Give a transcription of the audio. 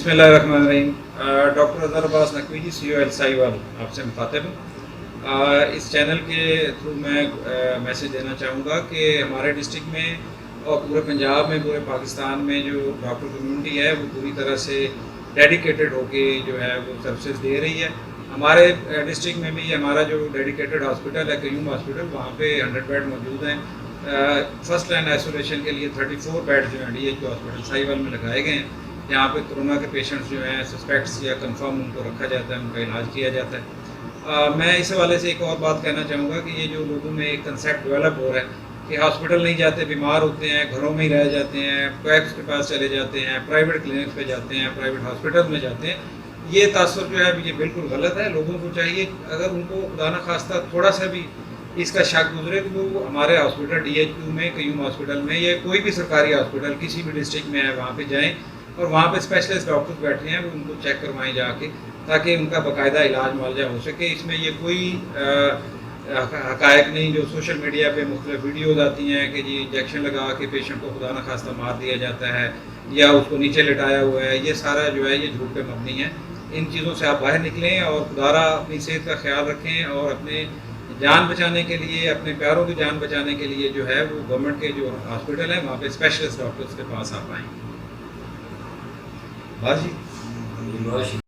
बिस्मिल्लाहिर्रहमानिर्रहीम। डॉक्टर अज़हर अब्बास नकवी जी, CEO L Sahiwal आपसे मुखातिब हूँ। इस चैनल के थ्रू मैं मैसेज देना चाहूँगा कि हमारे डिस्ट्रिक्ट में और पूरे पंजाब में, पूरे पाकिस्तान में जो डॉक्टर कम्यूनिटी है वो पूरी तरह से डेडिकेटेड होके जो है वो सर्विसेज दे रही है। हमारे डिस्ट्रिक्ट में भी हमारा जो डेडिकेटेड हॉस्पिटल है क्यूम हॉस्पिटल, वहाँ पे 100 बेड मौजूद हैं। फर्स्ट लाइन आइसोलेशन के लिए 34 बेड जो हैं DH हॉस्पिटल साहिवाल में लगाए गए हैं। यहाँ पे कोरोना के पेशेंट्स जो हैं सस्पेक्ट्स या कंफर्म उनको रखा जाता है, उनका इलाज किया जाता है। मैं इस हवाले से एक और बात कहना चाहूँगा कि ये जो लोगों में एक कंसेप्ट डेवलप हो रहा है कि हॉस्पिटल नहीं जाते, बीमार होते हैं, घरों में ही रह जाते हैं, पैक्स के पास चले जाते हैं, प्राइवेट क्लिनिक्स पे जाते हैं, प्राइवेट हॉस्पिटल में जाते हैं, ये तासुर जो है ये बिल्कुल गलत है। लोगों को चाहिए अगर उनको खुदा न खास्ता थोड़ा सा भी इसका शक गुजरे तो वो हमारे हॉस्पिटल DH में, क्यूम हॉस्पिटल में या कोई भी सरकारी हॉस्पिटल किसी भी डिस्ट्रिक्ट में है वहाँ पे जाएं और वहाँ पे स्पेशलिस्ट डॉक्टर्स बैठे हैं, वो उनको चेक करवाएं जाके, ताकि उनका बाकायदा इलाज मुआवजा हो सके। इसमें ये कोई हकायक नहीं जो सोशल मीडिया पे मुख्तलिफ वीडियोज़ आती हैं कि जी इंजेक्शन लगा के पेशेंट को खुदा न खास्ता मार दिया जाता है या उसको नीचे लिटाया हुआ है, ये सारा जो है ये झूठ पे मबनी है। इन चीज़ों से आप बाहर निकलें और खुदारा अपनी सेहत का ख्याल रखें और अपने जान बचाने के लिए, अपने प्यारों की जान बचाने के लिए जो है वो गवर्नमेंट के जो हॉस्पिटल हैं वहाँ पे स्पेशलिस्ट डॉक्टर्स के पास आप आएँ। बाजी